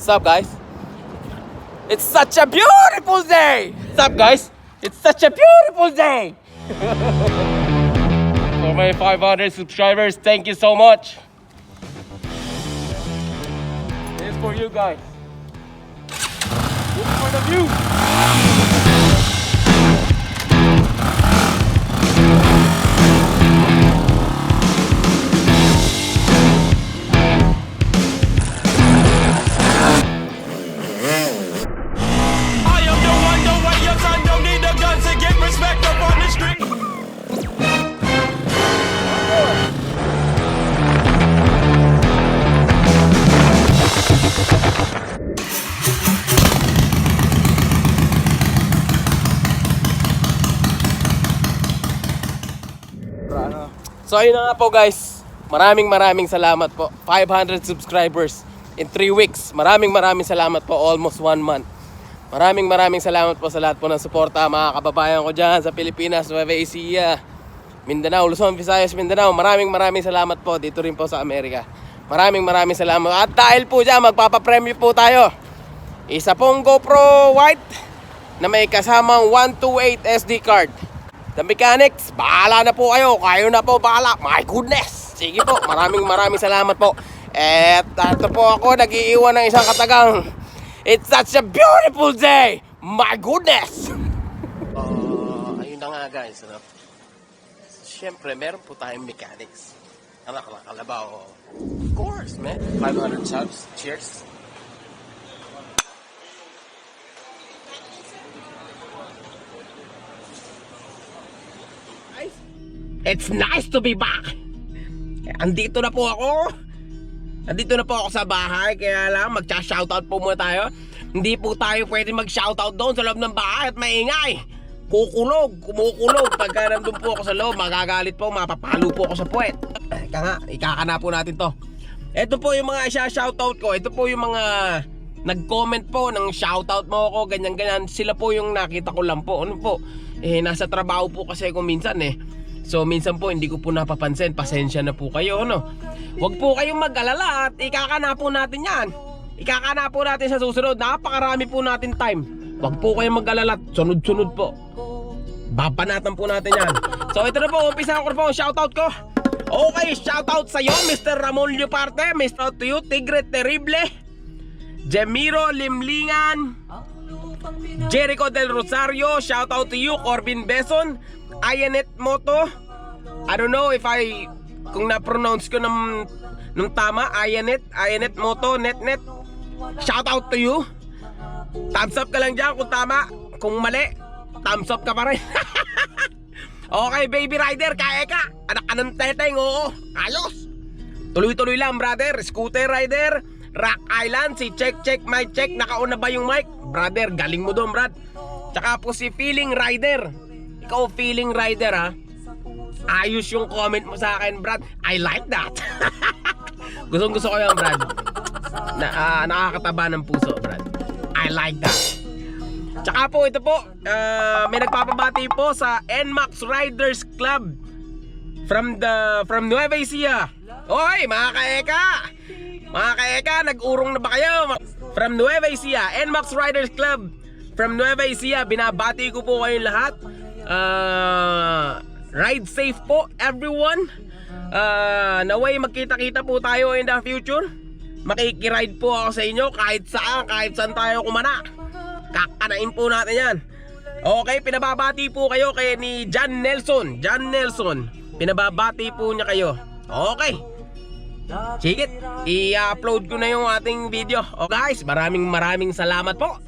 What's up, guys? It's such a beautiful day! What's up, guys? It's such a beautiful day! For my 500 subscribers, thank you so much. This is for you guys. This is for the view. So ayun na nga po guys, maraming salamat po. 500 subscribers in 3 weeks. Maraming salamat po, almost 1 month. Maraming salamat po sa lahat po ng suporta, mga kababayan ko dyan sa Pilipinas, Nueva Ecija, Mindanao, Luzon, Visayas, Mindanao. Maraming salamat po dito rin po sa Amerika. Maraming salamat. At dahil po dyan, magpapapremyo po tayo. Isa pong GoPro white na may kasamang 128 SD card. The mechanics, bahala na po kayo. Kayo na po bahala. My goodness. Sige po, maraming salamat po. At ito po ako, nag-iiwan ng isang katagang it's such a beautiful day. My goodness. Ayun na nga guys, ano? Siyempre, meron po tayong mechanics. Anak lang, kalabaw. Of course, man. 500 subs. Cheers. It's nice to be back. Andito na po ako sa bahay. Kaya lang magcha-shoutout po muna tayo. Hindi po tayo pwede mag-shoutout doon sa loob ng bahay at maingay. Kumukulog. Pagka nandun po ako sa loob, magagalit po, mapapalo po ako sa puwet. Ikakana po natin to. Ito po yung mga shoutout ko. Ito po yung mga nag-comment po ng shoutout mo ako, ganyan. Sila po yung nakita ko lang po. Ano po? Nasa trabaho po kasi ako minsan So minsan po hindi ko po napapansin. Pasensya na po kayo, no? Huwag po kayong mag-alala at ikakana po natin yan. Ikakana po natin sa susunod. Napakarami po natin time. Huwag po kayong mag-alala. Sunod-sunod po. Babanatan po natin yan. So ito na po, umpisa ko po ang shoutout ko. Okay, shoutout sa iyo, Mr. Ramon Liuparte. Mr. to you, Tigre Terrible, Jemiro Limlingan, Jericho Del Rosario. Shoutout to you, Corbin Beson, Ayanet Moto. I don't know if kung na-pronounce ko ng tama. Ayanet Moto, net. Shout out to you. Thumbs up ka lang dyan kung tama. Kung mali, thumbs up ka pa rin. Okay, baby rider, kaya ka. Anak ka ng teteng, oo. Ayos. Tuloy-tuloy lang, brother. Scooter rider, Rock Island, si Check, my check. Nakauna ba yung mic? Brother, galing mo doon, brad. Tsaka po si Feeling Rider. Ikaw, Feeling Rider, ha? Ayos yung comment mo sa akin, Brad. I like that. Gustong-gusto ko yan, Brad. Nakakataba ng puso, Brad. I like that. Tsaka po, ito po, may nagpapabati po sa NMAX Riders Club from Nueva Ecija. Oy, mga kaeka, nag-urong na ba kayo? From Nueva Ecija, NMAX Riders Club from Nueva Ecija. Binabati ko po kayong lahat. Ride safe po everyone. Naway magkita-kita po tayo in the future. Makikiride po ako sa inyo kahit saan tayo kumana. Kakanain po natin yan. Okay, pinababati po kayo kay ni John Nelson. Pinababati po niya kayo. Okay, sige, i-upload ko na yung ating video. Okay guys, maraming salamat po.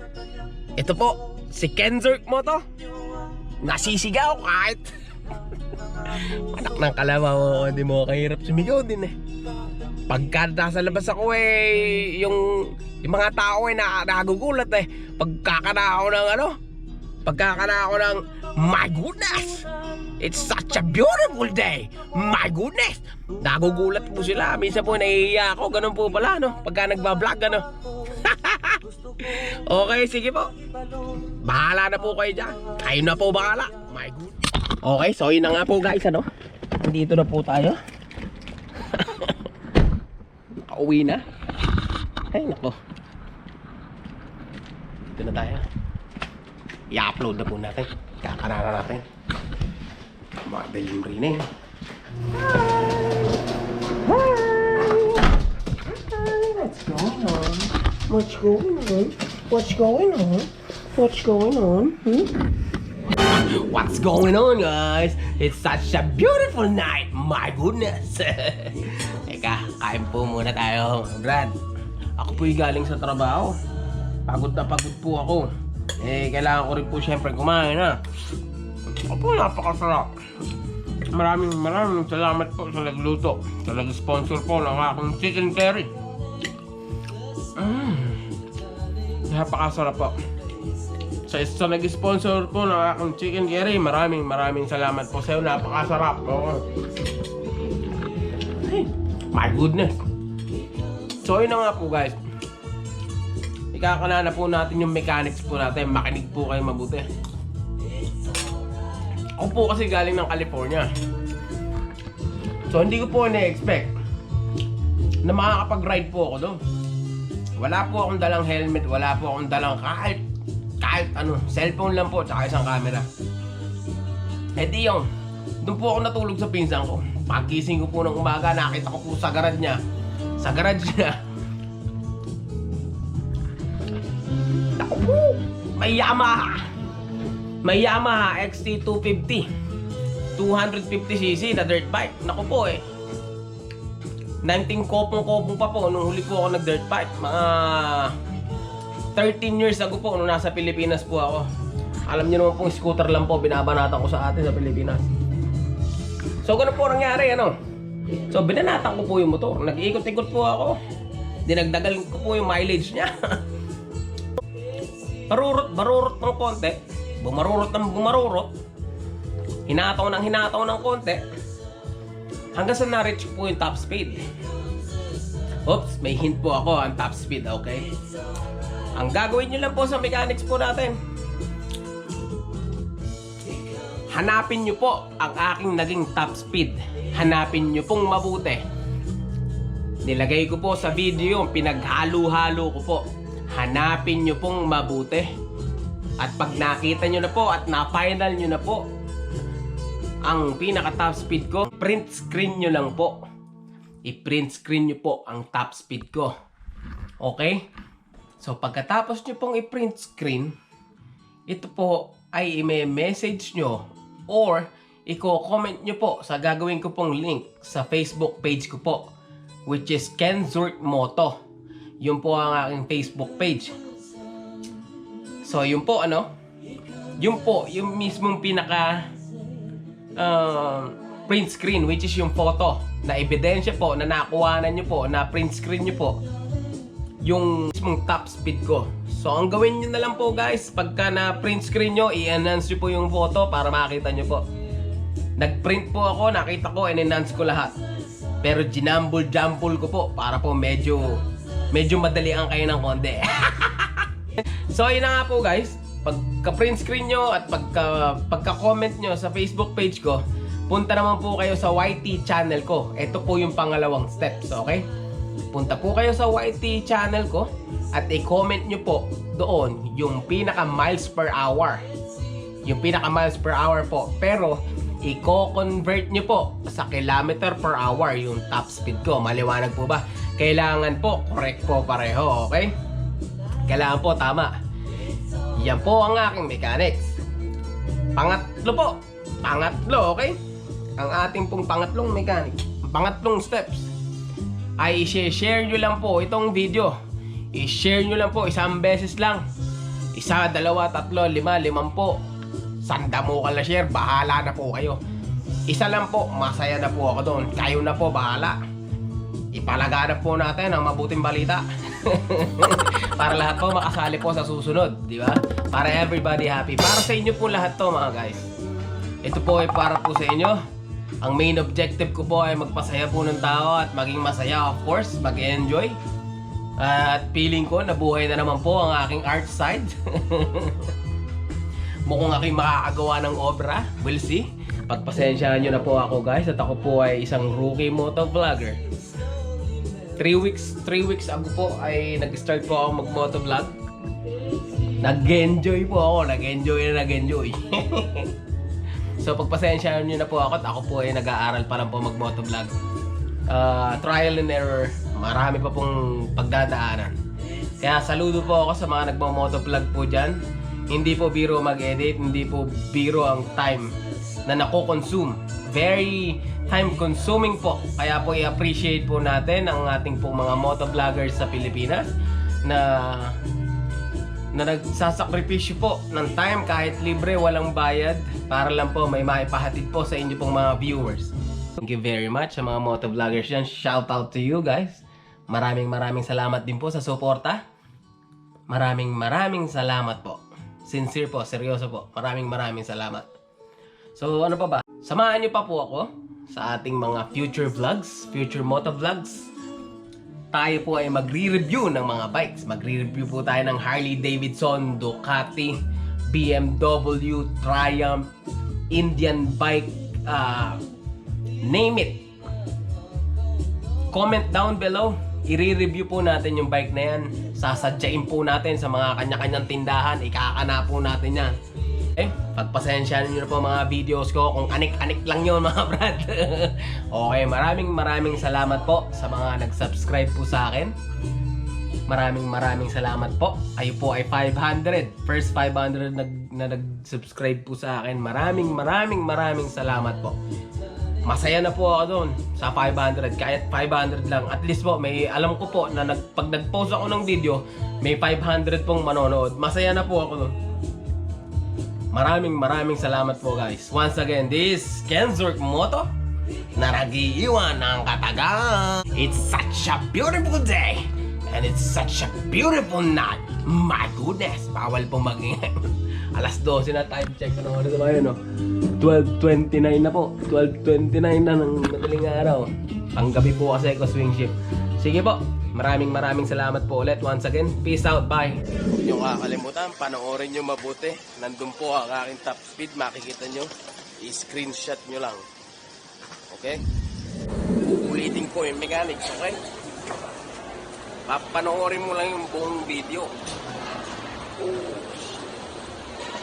Ito po, si KenZurcMoto. Nasisigaw kahit anak ng kalabaw, hindi mo kahirap sumigaw din Pagka nasa labas ako yung mga tao nakagugulat Pagkakana ako ng my goodness, it's such a beautiful day. My goodness, nagugulat po sila. Minsan po nahihiya ako, ganun po pala pagka nagbablog Okay, sige po. Bahala na po kayo dyan. Kayo na po bahala. My goodness. Okay, so yun na nga po guys, Dito na po tayo. Pauwi na. Ay nako. Dito na tayo. I-upload na po natin. Kakanana natin. Mga delivery na yun. What's going on? What's going on? What's going on? What's going on? What's going on, guys? It's such a beautiful night. My goodness. Teka, kain po muna tayo. Brad, ako po'y galing sa trabaho. Pagod na pagod po ako. Kailangan ko rin po syempre kumain na. Ako po, napakasarap. Maraming salamat po sa nagluto. Sa nag-sponsor po ng aking chicken curry. Napakasarap po. Sa nag-sponsor po ng aking chicken curry, maraming salamat po sa iyo. Napakasarap. Hey, my goodness. So yun na nga po, guys. Ikakanana po natin yung mechanics po natin. Makinig po kayo mabuti. Ako po kasi galing ng California. So hindi ko po na-expect na makakapag-ride po ako doon. Wala po akong dalang helmet, wala po akong dalang kahit ano, cellphone lang po, tsaka isang camera. Di yun, doon po ako natulog sa pinsan ko. Pagkising ko po ng umaga, nakita ko po sa garage niya. Naku po, may Yamaha XT250 250cc na dirt bike. Naku po 19 kopong pa po nung huli po ako nag-dirt bike. Mga 13 years ago po nung nasa Pilipinas po ako. Alam niyo naman pong scooter lang po binabanatan ko sa atin sa Pilipinas. So ganun po nangyari ano. So binanatan ko po yung motor. Nag-iikot-ikot po ako. Dinagdagal ko po yung mileage niya. Barurot ng konti. Bumarurot. Hinataw ng konti. Hanggang sa na-reach po yung top speed. Oops, may hint po ako ang top speed, okay? Ang gagawin nyo lang po sa mechanics po natin, hanapin nyo po ang aking naging top speed. Hanapin nyo pong mabuti. Nilagay ko po sa video yung pinaghalo-halo ko po. Hanapin nyo pong mabuti. At pag nakita nyo na po at na-final nyo na po ang pinaka top speed ko, print screen nyo lang po. I-print screen nyo po ang top speed ko. Okay? So pagkatapos nyo pong i-print screen, ito po ay i-message nyo or i-comment nyo po sa gagawin ko pong link sa Facebook page ko po, which is KenZurcMoto. Yun po ang aking Facebook page. So yun po yun po yung mismong pinaka print screen, which is yung photo na ebidensya po na nakuhanan nyo po, na print screen nyo po yung mismong top speed ko. So ang gawin nyo na lang po, guys, pagka na print screen nyo, i-enhance nyo po yung photo para makita nyo po. Nag-print po ako, nakita ko, in-enhance ko lahat. Pero ginambul-jambul ko po para po medyo madali ang kayo ng konti. So yun na nga po, guys. Pagka-print screen nyo at pagka-comment nyo sa Facebook page ko, punta naman po kayo sa YT channel ko. Ito po yung pangalawang steps, okay? Punta po kayo sa YT channel ko at i-comment nyo po doon yung pinaka miles per hour. Yung pinaka miles per hour po. Pero i-convert nyo po sa kilometer per hour yung top speed ko. Maliwanag po ba? Kailangan po correct po pareho, okay? Kailangan po tama. Yan po ang aking mechanics. Pangatlo, okay? Ang ating pong pangatlong mechanics, pangatlong steps, ay i-share nyo lang po itong video. I-share nyo lang po isang beses lang. 1, 2, 3, 4, 5, 10. Sandamo ka na share, bahala na po kayo. Isa lang po, masaya na po ako doon. Kayo na po, bahala. Ipalaganap po natin ang mabuting balita. Para lahat po makasali po sa susunod, di ba? Para everybody happy. Para sa inyo po lahat to, mga guys. Ito po ay para po sa inyo. Ang main objective ko po ay magpasaya po ng tao at maging masaya, of course, mag-enjoy. At feeling ko, nabuhay na naman po ang aking art side. Mukhang aking makakagawa ng obra. We'll see. Pagpasensyahan nyo na po ako, guys. At ako po ay isang rookie motovlogger. 3 weeks ago po ay nag-start po ako mag-motovlog. Nag-enjoy po ako. Nag-enjoy. So pagpasensyahan nyo na po ako po ay nag-aaral pa lang po mag-motovlog. Trial and error. Marami pa pong pagdadaanan. Kaya saludo po ako sa mga nagmo-motovlog po dyan. Hindi po biro mag-edit, hindi po biro ang time na nako-consume. Very time consuming po. Kaya po i-appreciate po natin ang ating po mga motovloggers sa Pilipinas na nagsasakripisyo po ng time kahit libre, walang bayad para lang po may maipahatid po sa inyo pong mga viewers. Thank you very much sa mga motovloggers yan. Shout out to you guys. Maraming salamat din po sa suporta. Maraming salamat po. Sincere po, seryoso po. Maraming salamat. So ano pa ba? Samahan niyo pa po ako sa ating mga future vlogs, future motovlogs. Tayo po ay magre-review ng mga bikes. Magre-review po tayo ng Harley Davidson, Ducati, BMW, Triumph, Indian bike, name it. Comment down below. I-review po natin yung bike na yan. Sasadyain po natin sa mga kanya-kanyang tindahan. Ikakana po natin yan. Pagpasensyahan nyo na po mga videos ko kung anik-anik lang yun mga brad. Okay, maraming salamat po sa mga nag-subscribe po sa akin. Maraming salamat po. Kayo po ay 500. First 500 na nag-subscribe po sa akin. Maraming salamat po. Masaya na po ako doon sa 500. Kahit 500 lang. At least po, may alam ko po na pag nag-post ako ng video, may 500 pong manonood. Masaya na po ako doon. Maraming salamat po guys. Once again, this KenZurcMoto na nag-iiwan ng katagang. It's such a beautiful day. And it's such a beautiful night. My goodness. Bawal pong mag-ingay. Alas 12 na time check. Ano oras na ba yun, no? 12:29 na po. 12:29 na ng madaling araw. Panggabi po kasi ako swing shift. Sige po. Maraming salamat po ulit. Once again, peace out. Bye. Huwag nyo kakalimutan. Panoorin nyo mabuti. Nandun po ang aking top speed. Makikita nyo. I-screenshot nyo lang. Okay? Uulitin ko yung mechanics. Okay? Panoorin mo lang yung buong video.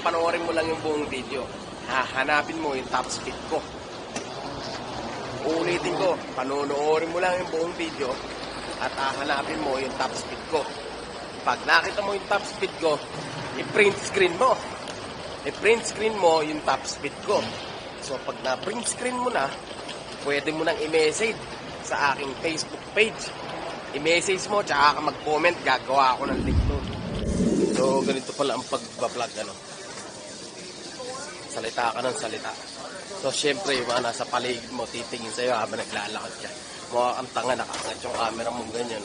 Panoorin mo lang yung buong video. Hahanapin mo yung top speed ko. Uulitin ko, panoorin mo lang yung buong video at hahanapin mo yung top speed ko. Pag nakita mo yung top speed ko, i-print screen mo. I-print screen mo yung top speed ko. So pag na-print screen mo na, pwede mo nang i-message sa aking Facebook page. I-message mo, tsaka ka mag-comment, gagawa ako ng link doon. So ganito pala ang pag-vlog, ano. Salita ka ng salita. So syempre yung mga nasa paligid mo titingin sa'yo habang naglalakad ka. Mukha kang tanga, nakaangat yung camera mo ganyan.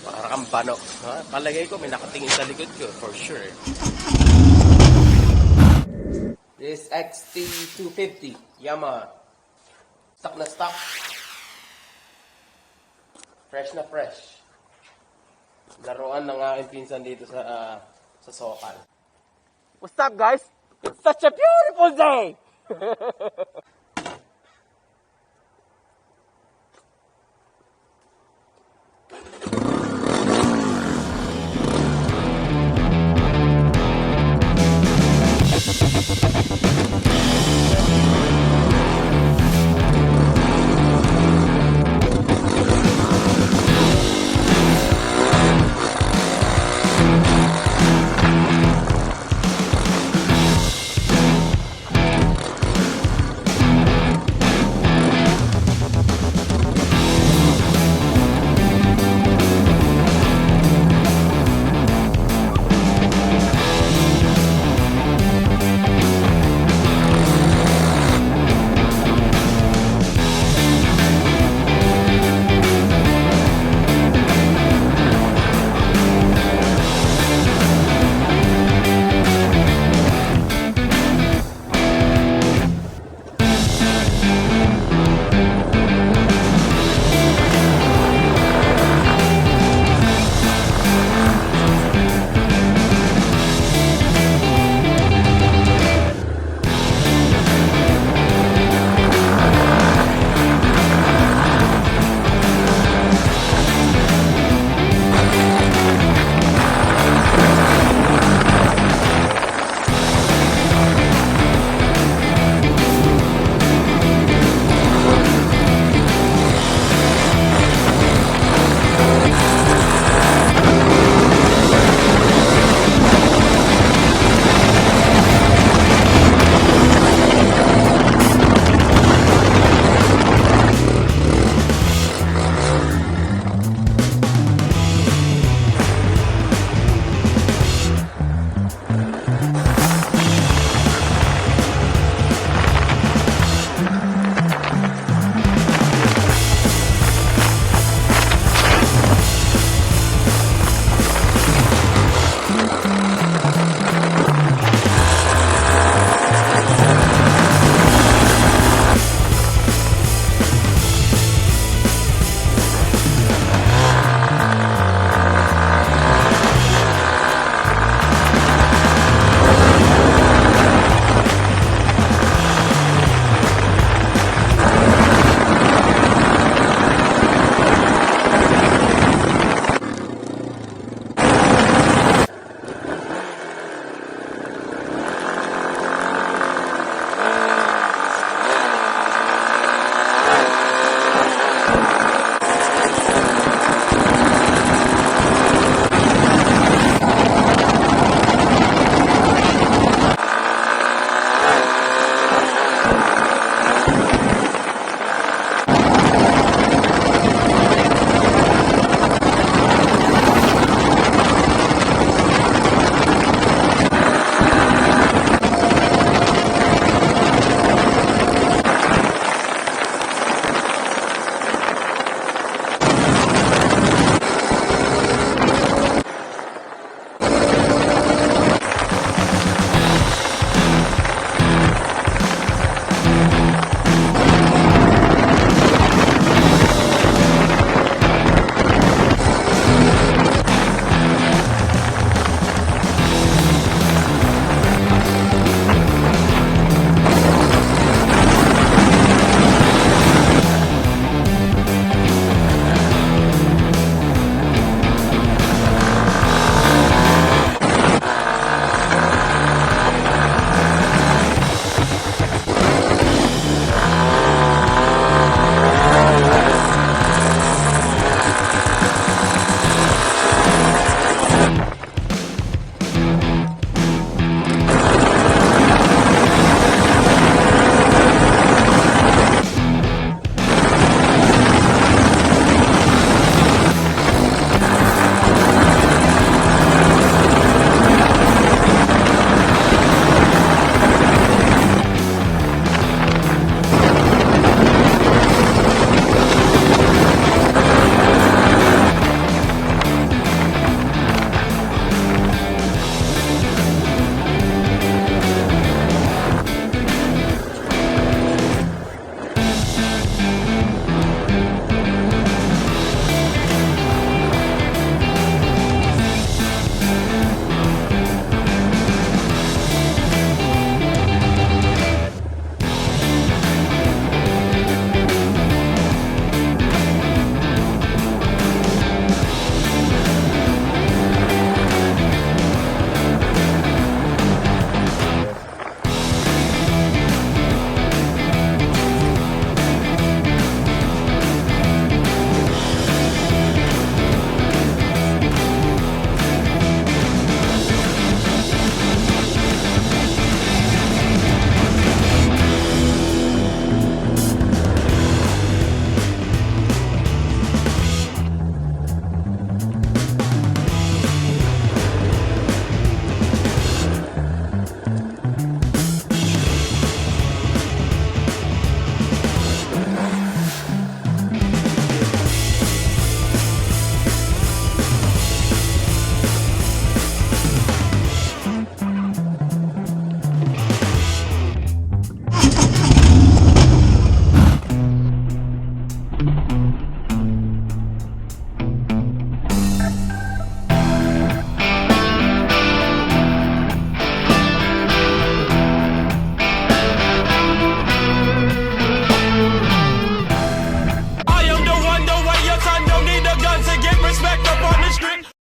Para kang bano. Palagay ko may nakatingin sa likod ko for sure. This XT250 Yamaha. Stock na stock. Fresh na fresh. Laruan ng aking pinsan dito sa Sokal. What's up guys? It's such a beautiful day!